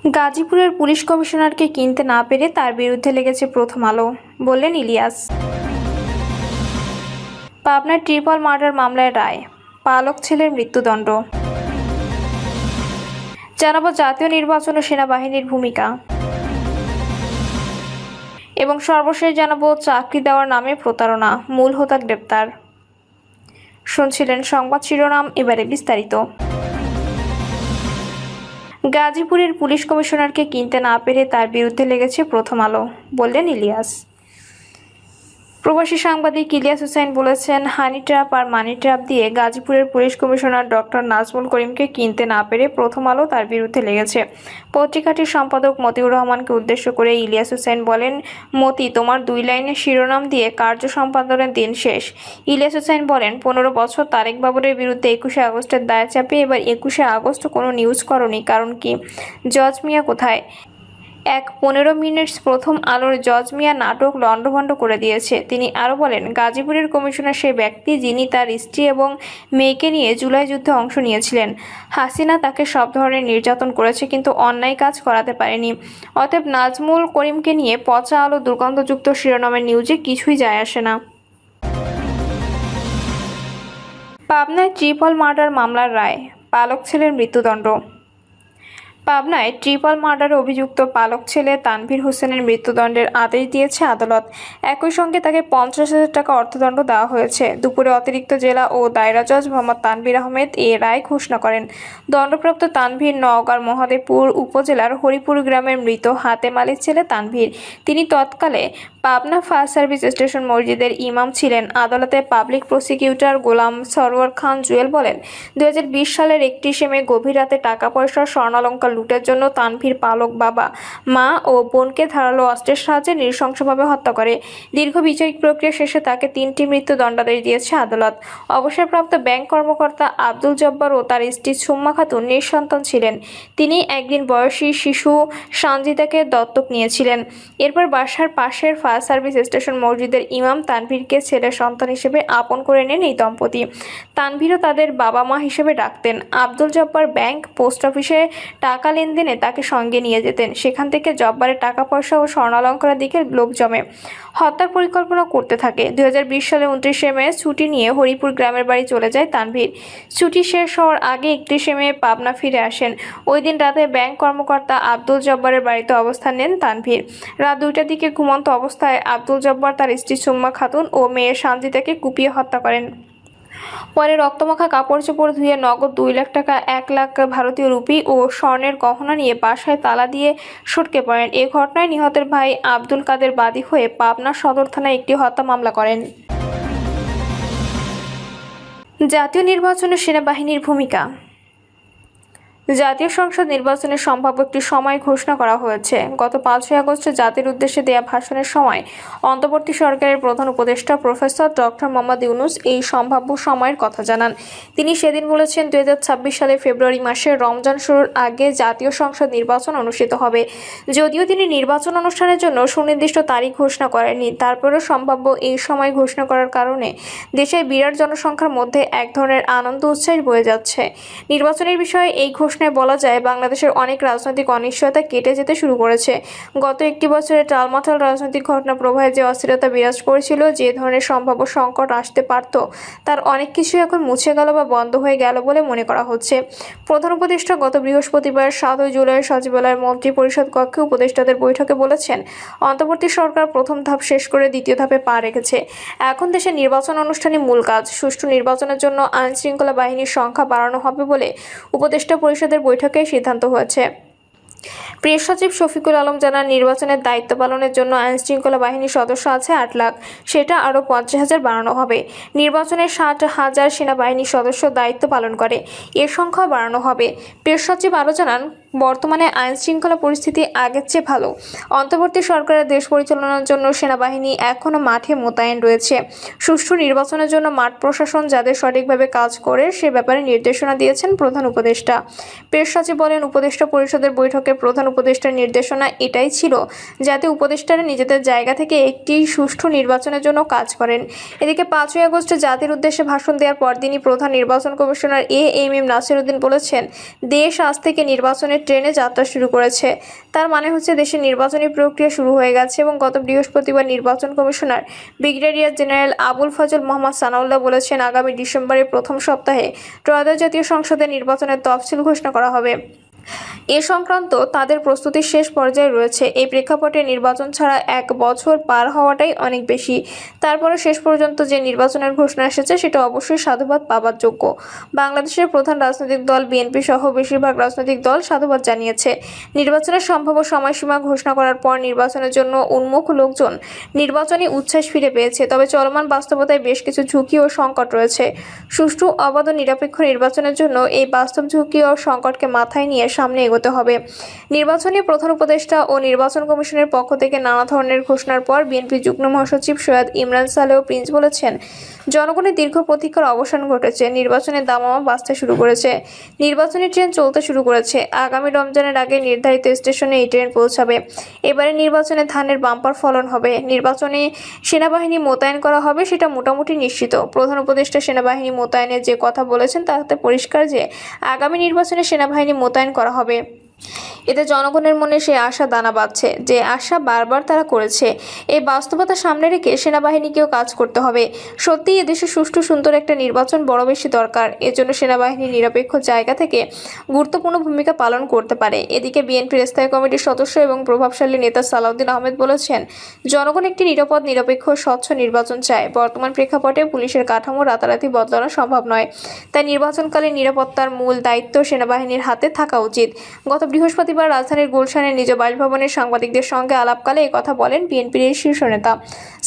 গাজীপুরের পুলিশ কমিশনারকে কিনতে না পেরে তার বিরুদ্ধে লেগেছে প্রথম আলো, বললেন ইলিয়াস। পাবনার ট্রিপল মার্ডার মামলায় রায়, পালক ছেলের মৃত্যুদণ্ড। জানাবো জাতীয় নির্বাচন ও সেনাবাহিনীর ভূমিকা, এবং সর্বশেষ জানাবো চাকরি দেওয়ার নামে প্রতারণা, মূল হোতা গ্রেপ্তার। শুনছিলেন সংবাদ শিরোনাম, এবারে বিস্তারিত। গাজীপুরের পুলিশ কমিশনারকে কিনতে না পেরে তার বিরুদ্ধে লেগেছে প্রথম আলো, বললেন ইলিয়াস। প্রবাসী সাংবাদিক ইলিয়াস হোসেন বলেছেন, হানি ট্র্যাপ আর মানি ট্র্যাপ দিয়ে গাজীপুরের পুলিশ কমিশনার ডক্টর নাজমুল করিমকে কিনতে না পেরে প্রথম আলো তার বিরুদ্ধে লেগেছে। পত্রিকাটির সম্পাদক মতিউর রহমানকে উদ্দেশ্য করে ইলিয়াস হোসেন বলেন, মতি, তোমার 2 লাইনের শিরোনাম দিয়ে কার্য সম্পাদনের দিন শেষ। ইলিয়াস হোসেন বলেন, 15 বছর তারেক বাবরের বিরুদ্ধে 21শে আগস্টের দায় চাপিয়ে এবার 21শে আগস্ট কোনো নিউজ করনি, কারণ কি? জজ মিয়া কোথায়? 15 মিনিটস প্রথম আলোর জজ মিয়া নাটক লণ্ডভণ্ড করে দিয়েছে। তিনি আরও বলেন, গাজীপুরের কমিশনার সেই ব্যক্তি যিনি তার স্ত্রী এবং মেয়েকে নিয়ে জুলাই যুদ্ধে অংশ নিয়েছিলেন। হাসিনা তাকে সব ধরনের নির্যাতন করেছে, কিন্তু অন্যায় কাজ করাতে পারেনি। অতএব নাজমুল করিমকে নিয়ে পচা আলো দুর্গন্ধযুক্ত শিরোনামের নিউজে কিছুই যায় আসে না। পাবনায় ট্রিপল মার্ডার মামলার রায়, পালক ছেলের মৃত্যুদণ্ড। পাবনায় ট্রিপল মার্ডারে অভিযুক্ত পালক ছেলে তানভীর হোসেনের মৃত্যুদণ্ডের আদেশ দিয়েছে আদালত। একই সঙ্গে তাকে 50,000 টাকা অর্থদণ্ড দেওয়া হয়েছে। দুপুরে অতিরিক্ত জেলা ও দায়রা জজ মোহাম্মদ তানভীর আহমেদ এ রায় ঘোষণা করেন। দণ্ডপ্রাপ্ত তানভীর নওগাঁর মহাদেবপুর উপজেলার হরিপুর গ্রামের মৃত হাতেম আলীর ছেলে তানভীর। তিনি তৎকালে পাবনা ফায়ার সার্ভিস স্টেশন মসজিদের ইমাম ছিলেন। আদালতে পাবলিক প্রসিকিউটর গোলাম সরওয়ার খান জুয়েল বলেন, 2020 সালের 31শে মে গভীর রাতে টাকা পয়সা স্বর্ণালংকার লুটের জন্য তানভীর পালক বাবা, মা ও বোনকে ধারালো অস্ত্রের সাহায্যে নৃশংসভাবে হত্যা করে। দীর্ঘ বিচারিক প্রক্রিয়া শেষে তাকে 3টি মৃত্যুদণ্ডাদেশ দিয়েছে আদালত। অবসরপ্রাপ্ত ব্যাংক কর্মকর্তা আব্দুল জব্বার ও তার স্ত্রী সুম্মা খাতুন নিঃসন্তান ছিলেন। তিনি একদিন বয়সী শিশু সানজিদাকে দত্তক নিয়েছিলেন। এরপর বাসার পাশের ফায়ার সার্ভিস স্টেশন মসজিদের ইমাম তানভীরকে ছেলের সন্তান হিসেবে আপন করে নেন এই দম্পতি। তানভীরও তাদের বাবা মা হিসেবে ডাকতেন। আব্দুল জব্বার ব্যাংক, পোস্ট অফিসে টাকা লেনদেনে তাকে সঙ্গে নিয়ে যেতেন। সেখান থেকে জব্বারের টাকা পয়সা ও স্বর্ণালংকারের দিকে লোভ জমে হত্যার পরিকল্পনা করতে থাকে। 2020 সালে 29শে মে ছুটি নিয়ে হরিপুর গ্রামের বাড়ি চলে যায় তানভীর। ছুটি শেষ হওয়ার আগে 31শে মে পাবনা ফিরে আসেন। ওই দিন রাতে ব্যাংক কর্মকর্তা আব্দুল জব্বারের বাড়িতে অবস্থান নেন তানভীর। রাত 2টার দিকে ঘুমন্ত অবস্থায় আব্দুল জব্বার তার স্ত্রী সুম্মা খাতুন ও মেয়ে সানজিদাকে কুপিয়ে হত্যা করেন। পরে রক্তমাখা কাপড় চোপড় ধুয়ে নগদ 2 লাখ টাকা, 1 লাখ ভারতীয় রুপি ও স্বর্ণের গহনা নিয়ে বাসায় তালা দিয়ে সটকে পড়েন। এ ঘটনায় নিহতের ভাই আব্দুল কাদের বাদী হয়ে পাবনা সদর থানায় একটি হত্যা মামলা করেন। জাতীয় নির্বাচনে সেনাবাহিনীর ভূমিকা। জাতীয় সংসদ নির্বাচনের সম্ভাব্য একটি সময় ঘোষণা করা হয়েছে। গত 5ই আগস্ট জাতির উদ্দেশ্যে দেয়া ভাষণের সময় অন্তর্বর্তী সরকারের প্রধান উপদেষ্টা প্রফেসর ডক্টর মোহাম্মদ ইউনূস এই সম্ভাব্য সময়ের কথা জানান। তিনি সেদিন বলেছেন, 2026 সালের ফেব্রুয়ারি মাসে রমজান শুরুর আগে জাতীয় সংসদ নির্বাচন অনুষ্ঠিত হবে। যদিও তিনি নির্বাচন অনুষ্ঠানের জন্য সুনির্দিষ্ট তারিখ ঘোষণা করেননি, তারপরেও সম্ভাব্য এই সময় ঘোষণা করার কারণে দেশের বিরাট জনসংখ্যার মধ্যে এক ধরনের আনন্দ উচ্ছ্বাস বয়ে যাচ্ছে। নির্বাচনের বিষয়ে এই ঘোষণায় বলা যায়, বাংলাদেশের অনেক রাজনৈতিক অনিশ্চয়তা কেটে যেতে শুরু করেছে। গত একটি বছরে টালমাটাল রাজনৈতিক ঘটনা প্রবাহে যে অস্থিরতা বিরাজ করছিল, যে ধরনের সম্ভাব্য সংকট আসতে পারত, তার অনেক কিছু এখন মুছে গেল বা বন্ধ হয়ে গেল বলে মনে করা হচ্ছে। প্রধান উপদেষ্টা গত বৃহস্পতিবার 7 জুলাই সচিবালয়ের মন্ত্রী পরিষদ কক্ষে উপদেষ্টাদের বৈঠকে বলেছেন, অন্তর্বর্তী সরকার প্রথম ধাপ শেষ করে দ্বিতীয় ধাপে পা রেখেছে। এখন দেশে নির্বাচন অনুষ্ঠানই মূল কাজ। সুষ্ঠু নির্বাচনের জন্য আইনশৃঙ্খলা বাহিনীর সংখ্যা বাড়ানো হবে বলে উপদেষ্টা পরিষদের বৈঠকে সিদ্ধান্ত হয়েছে। প্রেস সচিব শফিকুল আলম জানান, নির্বাচনের দায়িত্ব পালনের জন্য আইনশৃঙ্খলা বাহিনীর সদস্য আছে 8 লাখ, সেটা আরও 50,000 বাড়ানো হবে। নির্বাচনে 60,000 সেনাবাহিনীর সদস্য দায়িত্ব পালন করে, এর সংখ্যাও বাড়ানো হবে। প্রেস সচিব আরও জানান, বর্তমানে আইনশৃঙ্খলা পরিস্থিতি আগের চেয়ে ভালো। অন্তর্বর্তী সরকারের দেশ পরিচালনার জন্য সেনাবাহিনী এখনও মাঠে মোতায়েন রয়েছে। সুষ্ঠু নির্বাচনের জন্য মাঠ প্রশাসন যাদের সঠিকভাবে কাজ করে সে ব্যাপারে নির্দেশনা দিয়েছেন প্রধান উপদেষ্টা। প্রেস সচিব বলেন, উপদেষ্টা পরিষদের বৈঠকে মন্ত্রকের প্রধান উপদেষ্টার নির্দেশনা এটাই ছিল যাতে উপদেষ্টারা নিজেদের জায়গা থেকে একটি সুষ্ঠু নির্বাচনের জন্য কাজ করেন। এদিকে 5ই আগস্ট জাতির উদ্দেশ্যে ভাষণ দেওয়ার পরদিনই প্রধান নির্বাচন কমিশনার এএমএম নাসিরউদ্দিন বলেছেন, দেশ আজ থেকে নির্বাচনের ট্রেনে যাত্রা শুরু করেছে। তার মানে হচ্ছে দেশের নির্বাচনী প্রক্রিয়া শুরু হয়ে গেছে এবং গত বৃহস্পতিবার নির্বাচন commissioner brigadier general Abul Fazal Mohammad Sanaullah বলেছেন, আগামী ডিসেম্বরের প্রথম সপ্তাহে ত্রয়োদশ জাতীয় সংসদের নির্বাচনের তফসিল ঘোষণা করা হবে। এ সংক্রান্ত তাদের প্রস্তুতির শেষ পর্যায়ে রয়েছে। এই প্রেক্ষাপটে নির্বাচন ছাড়া 1 বছর পার হওয়াটাই অনেক বেশি। তারপরে শেষ পর্যন্ত যে নির্বাচনের ঘোষণা এসেছে সেটা অবশ্যই সাধুবাদ পাবার যোগ্য। বাংলাদেশের প্রধান রাজনৈতিক দল বিএনপি সহ বেশিরভাগ রাজনৈতিক দল সাধুবাদ জানিয়েছে। নির্বাচনের সম্ভাব্য সময়সীমা ঘোষণা করার পর নির্বাচনের জন্য উন্মুখ লোকজন নির্বাচনী উচ্ছ্বাস ফিরে পেয়েছে। তবে চলমান বাস্তবতায় বেশ কিছু ঝুঁকি ও সংকট রয়েছে। সুষ্ঠু, অবাধ ও নিরপেক্ষ নির্বাচনের জন্য এই বাস্তব ঝুঁকি ও সংকটকে মাথায় নিয়ে সামনে এগোতে হবে। নির্বাচনী প্রধান উপদেষ্টা ও নির্বাচন কমিশনের পক্ষ থেকে নানা ধরনের ঘোষণার পর বিএনপি যুগ্ম মহাসচিব সৈয়দ ইমরান সালেহ প্রিন্স বলেছেন, জনগণের দীর্ঘ প্রতীক্ষার অবসান ঘটেছে। নির্বাচনের দামামা বাজতে শুরু করেছে। নির্বাচনী ট্রেন চলতে শুরু করেছে। আগামী রমজানের আগে নির্ধারিত স্টেশনে এই ট্রেন পৌঁছাবে। এবারে নির্বাচনে ধানের বাম্পার ফলন হবে। নির্বাচনে সেনাবাহিনী মোতায়েন করা হবে সেটা মোটামুটি নিশ্চিত। প্রধান উপদেষ্টা সেনাবাহিনী মোতায়েনের যে কথা বলেছেন তাতে পরিষ্কার যে আগামী নির্বাচনে সেনাবাহিনী মোতায়েন করা হবে। এতে জনগণের মনে সেই আশা দানা বাঁধছে, যে আশা বারবার তারা করেছে। এই বাস্তবতা সামনে রেখে সেনাবাহিনীকেও কাজ করতে হবে। সত্যিই এদেশে সুষ্ঠু সুন্দর একটা নির্বাচন বড় বেশি দরকার। এজন্য সেনাবাহিনী নিরপেক্ষ জায়গা থেকে গুরুত্বপূর্ণ ভূমিকা পালন করতে পারে। এদিকে বিএনপির স্থায়ী কমিটির সদস্য এবং প্রভাবশালী নেতা সালাউদ্দিন আহমেদ বলেছেন, জনগণ একটি নিরাপদ, নিরপেক্ষ, স্বচ্ছ নির্বাচন চায়। বর্তমান প্রেক্ষাপটে পুলিশের কাঠামো রাতারাতি বদলানো সম্ভব নয়। তাই নির্বাচনকালীন নিরাপত্তার মূল দায়িত্ব সেনাবাহিনীর হাতে থাকা উচিত। গত বৃহস্পতিবার রাজধানীর গুলশানের নিজ বাসভবনে সাংবাদিকদের সঙ্গে আলাপকালে এই কথা বলেন বিএনপির এই শীর্ষ নেতা।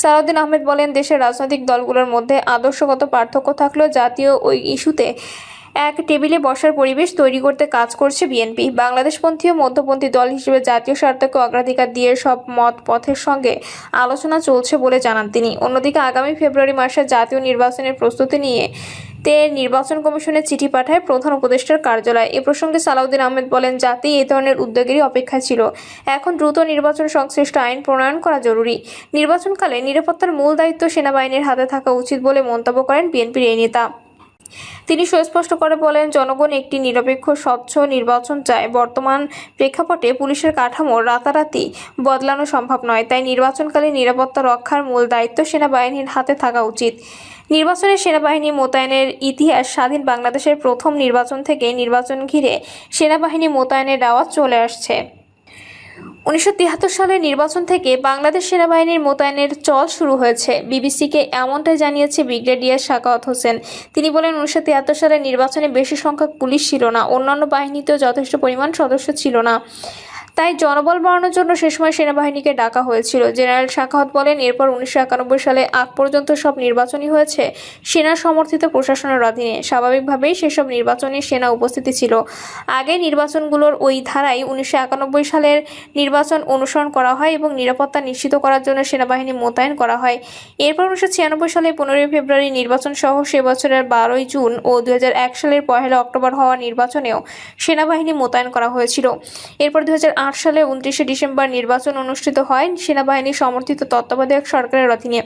সালাউদ্দিন আহমেদ বলেন, দেশের রাজনৈতিক দলগুলোর মধ্যে আদর্শগত পার্থক্য থাকলেও জাতীয় ওই ইস্যুতে এক টেবিলে বসার পরিবেশ তৈরি করতে কাজ করছে বিএনপি। বাংলাদেশপন্থী ও মধ্যপন্থী দল হিসেবে জাতীয় স্বার্থকে অগ্রাধিকার দিয়ে সব মত পথের সঙ্গে আলোচনা চলছে বলে জানান তিনি। অন্যদিকে আগামী ফেব্রুয়ারি মাসে জাতীয় নির্বাচনের প্রস্তুতি নিয়ে নির্বাচন কমিশনে চিঠি পাঠায় প্রধান উপদেষ্টার কার্যালয়। এ প্রসঙ্গে সালাউদ্দিন আহমেদ বলেন, জাতি এই ধরনের উদ্যোগেরই অপেক্ষা ছিল। এখন দ্রুত নির্বাচন সংশ্লিষ্ট আইন প্রণয়ন করা জরুরি। নির্বাচনকালে নিরাপত্তার মূল দায়িত্ব সেনাবাহিনীর হাতে থাকা উচিত বলে মন্তব্য করেন বিএনপির এই নেতা। তিনি সুস্পষ্ট করে বলেন, জনগণ একটি নিরপেক্ষ, স্বচ্ছ নির্বাচন চায়। বর্তমান প্রেক্ষাপটে পুলিশের কাঠামো রাতারাতি বদলানো সম্ভব নয়। তাই নির্বাচনকালীন নিরাপত্তা রক্ষার মূল দায়িত্ব সেনাবাহিনীর হাতে থাকা উচিত। নির্বাচনে সেনাবাহিনী মোতায়েনের ইতিহাস স্বাধীন বাংলাদেশের প্রথম নির্বাচন থেকে নির্বাচন ঘিরে সেনাবাহিনী মোতায়েনের দাওয়াত চলে আসছে। 1973 সালের নির্বাচন থেকে বাংলাদেশ সেনাবাহিনীর মোতায়েনের চল শুরু হয়েছে। বিবিসিকে এমনটাই জানিয়েছে ব্রিগেডিয়ার সাখাওয়াত হোসেন। তিনি বলেন, 1973 সালের নির্বাচনে বেশি সংখ্যক পুলিশ ছিল না, অন্যান্য বাহিনীতেও যথেষ্ট পরিমাণ সদস্য ছিল না। তাই জনবল বাড়ানোর জন্য সে সময় সেনাবাহিনীকে ডাকা হয়েছিল। জেনারেল সাখাওয়াত বলেন, এরপর 1991 সালে আগ পর্যন্ত সব নির্বাচনই হয়েছে সেনা সমর্থিত প্রশাসনের অধীনে। স্বাভাবিকভাবেই সেসব নির্বাচনে সেনা উপস্থিতি ছিল। আগে নির্বাচনগুলোর ওই ধারায় 1991 সালের নির্বাচন অনুসরণ করা হয় এবং নিরাপত্তা নিশ্চিত করার জন্য সেনাবাহিনী মোতায়েন করা হয়। এরপর 1996 সালে 15 ফেব্রুয়ারি নির্বাচন সহ সে বছরের 12 জুন ও 2001 সালের 1 অক্টোবর হওয়া নির্বাচনেও সেনাবাহিনী মোতায়েন করা হয়েছিল। এরপর 2008 সালে 29 ডিসেম্বর নির্বাচন অনুষ্ঠিত হয় সেনাবাহিনী সমর্থিত তত্ত্বাবধায়ক সরকারের অধীনে।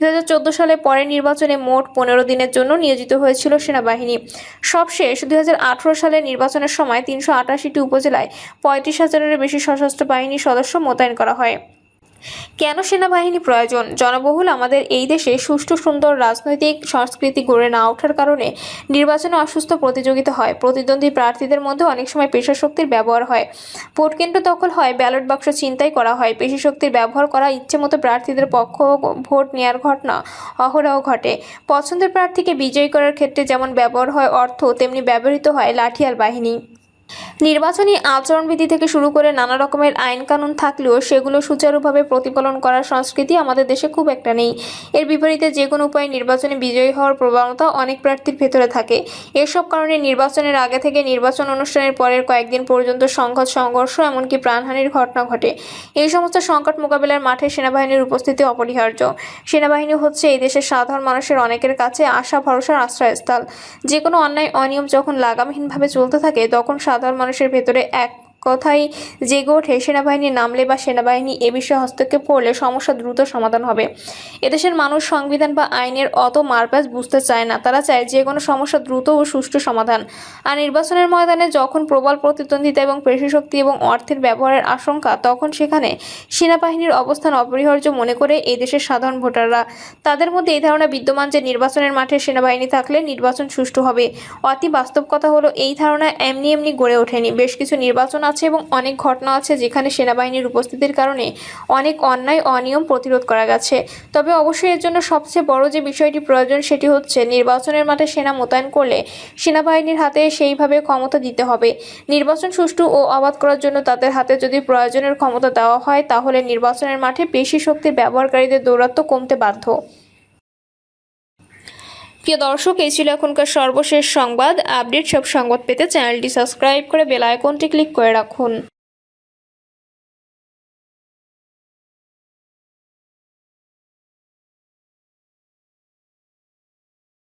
2014 সালে পরের নির্বাচনে মোট 15 দিনের জন্য নিয়োজিত হয়েছিল সেনাবাহিনী। সবশেষ 2018 সালের নির্বাচনের সময় 388টি উপজেলায় 35,000-এর বেশি সশস্ত্র বাহিনীর সদস্য মোতায়েন করা হয়। কেন সেনাবাহিনী প্রয়োজন? জনবহুল আমাদের এই দেশে সুষ্ঠু সুন্দর রাজনৈতিক সংস্কৃতি গড়ে না ওঠার কারণে নির্বাচনে অসুস্থ প্রতিযোগিতা হয়। প্রতিদ্বন্দ্বী প্রার্থীদের মধ্যে অনেক সময় পেশাশক্তির ব্যবহার হয়। ভোটকেন্দ্র দখল হয়, ব্যালট বাক্স ছিনতাই করা হয়, পেশাশক্তির ব্যবহার করা, ইচ্ছেমতো প্রার্থীদের পক্ষ ভোট নেওয়ার ঘটনা অহরহ ঘটে। পছন্দের প্রার্থীকে বিজয়ী করার ক্ষেত্রে যেমন ব্যবহার হয় অর্থ, তেমনি ব্যবহৃত হয় লাঠিয়াল বাহিনী। নির্বাচনী আচরণবিধি থেকে শুরু করে নানা রকমের আইন কানুন থাকলেও সেগুলো সুচারুভাবে প্রতিপালন করার সংস্কৃতি আমাদের দেশে খুব একটা নেই। এর বিপরীতে যে কোনো উপায়ে নির্বাচনে বিজয়ী হওয়ার প্রবণতা অনেক প্রার্থীর ভেতরে থাকে। এসব কারণে নির্বাচনের আগে থেকে নির্বাচন অনুষ্ঠানের পরের কয়েকদিন পর্যন্ত সংঘাত, সংঘর্ষ, এমনকি প্রাণহানির ঘটনা ঘটে। এই সমস্ত সংকট মোকাবেলার মাঠে সেনাবাহিনীর উপস্থিতি অপরিহার্য। সেনাবাহিনী হচ্ছে এই দেশের সাধারণ মানুষের অনেকের কাছে আশা ভরসার আশ্রয়স্থল। যে কোনো অন্যায়, অনিয়ম যখন লাগামহীনভাবে চলতে থাকে তখন সাধারণ মানুষের ভেতরে এক কথাই জেগে ওঠে সেনাবাহিনী নামলে বা সেনাবাহিনী এ বিষয়ে হস্তক্ষেপ করলে সমস্যা দ্রুত সমাধান হবে। এদেশের মানুষ সংবিধান বা আইনের অত মারপ্যাচ বুঝতে চায় না, তারা চায় যে কোনো সমস্যা দ্রুত ও সুষ্ঠু সমাধান। আর নির্বাচনের ময়দানে যখন প্রবল প্রতিদ্বন্দ্বিতা এবং পেশিশক্তি এবং অর্থের ব্যবহারের আশঙ্কা, তখন সেখানে সেনাবাহিনীর অবস্থান অপরিহার্য মনে করে এই দেশের সাধারণ ভোটাররা। তাদের মধ্যে এই ধারণা বিদ্যমান যে নির্বাচনের মাঠে সেনাবাহিনী থাকলে নির্বাচন সুষ্ঠু হবে। অতি বাস্তব কথা হলো এই ধারণা এমনি গড়ে ওঠেনি। বেশ কিছু নির্বাচন আছে এবং অনেক ঘটনা আছে যেখানে সেনাবাহিনীর উপস্থিতির কারণে অনেক অন্যায় অনিয়ম প্রতিরোধ করা গেছে। তবে অবশ্যই এর জন্য সবচেয়ে বড় যে বিষয়টি প্রয়োজন সেটি হচ্ছে নির্বাচনের মাঠে সেনা মোতায়েন করলে সেনাবাহিনীর হাতে সেইভাবে ক্ষমতা দিতে হবে। নির্বাচন সুষ্ঠু ও অবাধ করার জন্য তাদের হাতে যদি প্রয়োজনের ক্ষমতা দেওয়া হয়, তাহলে নির্বাচনের মাঠে পেশি শক্তির ব্যবহারকারীদের দৌরাত্ম্য কমতে বাধ্য। প্রিয় দর্শক, এই ছিল এখনকার সর্বশেষ সংবাদ আপডেট। সব সংবাদ পেতে চ্যানেলটি সাবস্ক্রাইব করে বেল আইকনটি ক্লিক করে রাখুন।